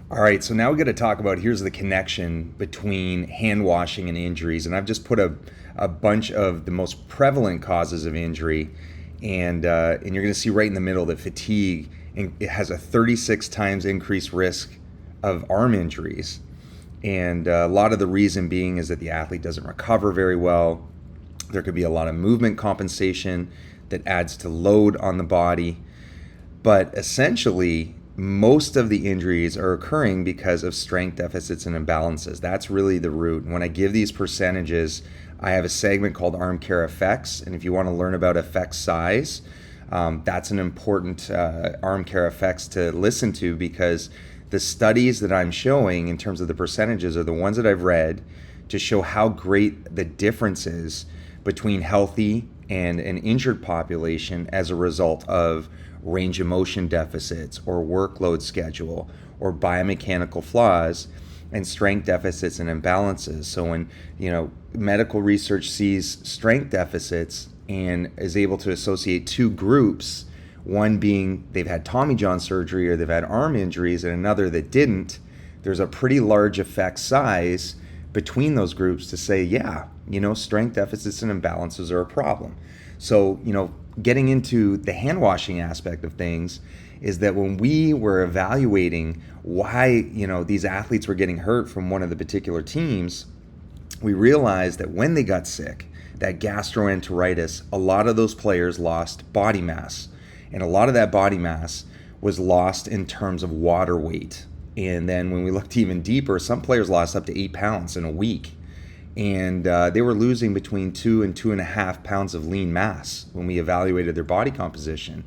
All right, so now we're going to talk about here's the connection between hand washing and injuries. And I've just put a bunch of the most prevalent causes of injury. And you're going to see right in the middle that fatigue, and it has a 36 times increased risk of arm injuries. And a lot of the reason being is that the athlete doesn't recover very well. There could be a lot of movement compensation that adds to load on the body. But essentially, most of the injuries are occurring because of strength deficits and imbalances. That's really the root. And when I give these percentages, I have a segment called Arm Care Effects. And if you want to learn about effect size, that's an important arm care effects to listen to, because the studies that I'm showing in terms of the percentages are the ones that I've read to show how great the difference is between healthy and an injured population as a result of range of motion deficits or workload schedule or biomechanical flaws and strength deficits and imbalances. So when medical research sees strength deficits and is able to associate two groups, one being they've had Tommy John surgery or they've had arm injuries and another that didn't, there's a pretty large effect size between those groups to say, yeah, strength deficits and imbalances are a problem. So, getting into the hand washing aspect of things is that when we were evaluating why, these athletes were getting hurt from one of the particular teams, we realized that when they got sick, that gastroenteritis, a lot of those players lost body mass. And a lot of that body mass was lost in terms of water weight. And then when we looked even deeper, some players lost up to 8 pounds in a week. And they were losing between 2 and 2.5 pounds of lean mass when we evaluated their body composition.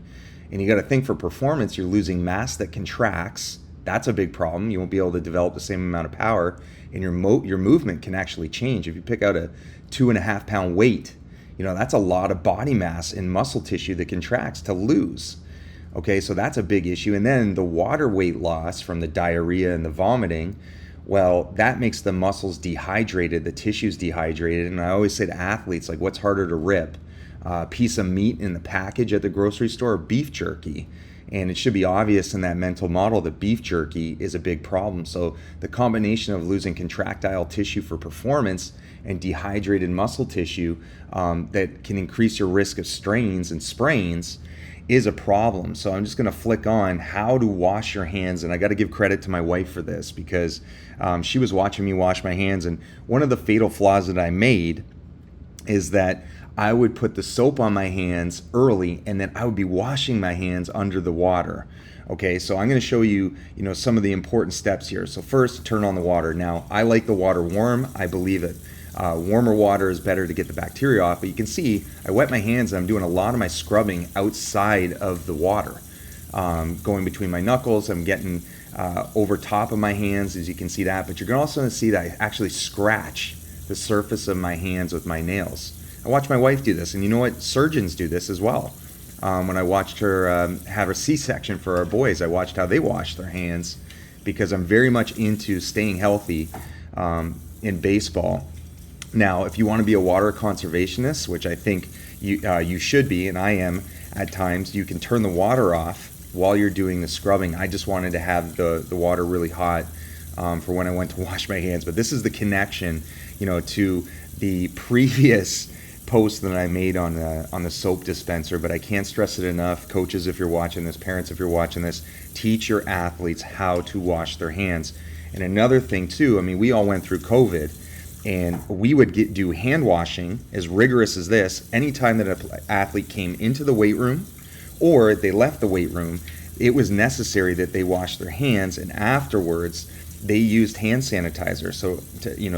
And you got to think, for performance, you're losing mass that contracts. That's a big problem. You won't be able to develop the same amount of power, and your movement can actually change. If you pick out a 2.5 pound weight, that's a lot of body mass in muscle tissue that contracts to lose. Okay, so that's a big issue. And then the water weight loss from the diarrhea and the vomiting, well, that makes the muscles dehydrated, the tissue's dehydrated. And I always say to athletes, like, what's harder to rip? A piece of meat in the package at the grocery store or beef jerky? And it should be obvious in that mental model that beef jerky is a big problem. So the combination of losing contractile tissue for performance and dehydrated muscle tissue that can increase your risk of strains and sprains is a problem. So I'm just going to flick on how to wash your hands. And I got to give credit to my wife for this, because she was watching me wash my hands. And one of the fatal flaws that I made is that I would put the soap on my hands early, and then I would be washing my hands under the water. Okay, so I'm going to show you, some of the important steps here. So first, turn on the water. Now, I like the water warm. I believe that warmer water is better to get the bacteria off. But you can see I wet my hands, and I'm doing a lot of my scrubbing outside of the water, going between my knuckles. I'm getting over top of my hands, as you can see that. But you're going to also see that I actually scratch the surface of my hands with my nails. I watched my wife do this, and you know what? Surgeons do this as well. When I watched her have a C-section for our boys, I watched how they wash their hands, because I'm very much into staying healthy in baseball. Now, if you want to be a water conservationist, which I think you should be, and I am at times, you can turn the water off while you're doing the scrubbing. I just wanted to have the water really hot for when I went to wash my hands. But this is the connection, to the previous post that I made on the soap dispenser. But I can't stress it enough. Coaches, if you're watching this, parents, if you're watching this, teach your athletes how to wash their hands. And another thing too, we all went through COVID, and we would do hand washing as rigorous as this. Anytime that an athlete came into the weight room or they left the weight room, it was necessary that they wash their hands, and afterwards they used hand sanitizer. So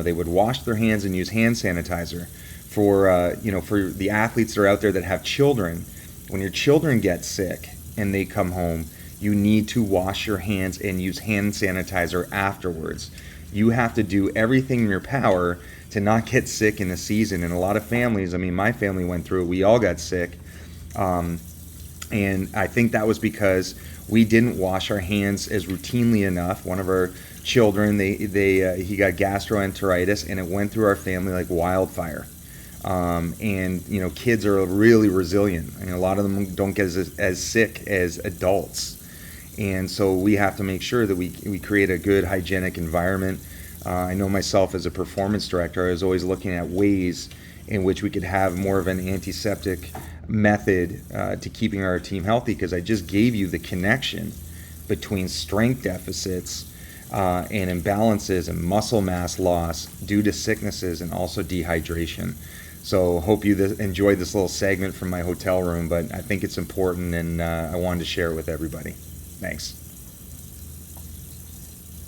they would wash their hands and use hand sanitizer. For the athletes that are out there that have children, when your children get sick and they come home, you need to wash your hands and use hand sanitizer afterwards. You have to do everything in your power to not get sick in the season. And a lot of families, my family went through it. We all got sick. And I think that was because we didn't wash our hands as routinely enough. One of our children, he got gastroenteritis, and it went through our family like wildfire. And kids are really resilient. A lot of them don't get as sick as adults. And so we have to make sure that we create a good hygienic environment. I know myself as a performance director, I was always looking at ways in which we could have more of an antiseptic method to keeping our team healthy, because I just gave you the connection between strength deficits and imbalances and muscle mass loss due to sicknesses and also dehydration. So hope you enjoyed this little segment from my hotel room, but I think it's important, and I wanted to share it with everybody. Thanks.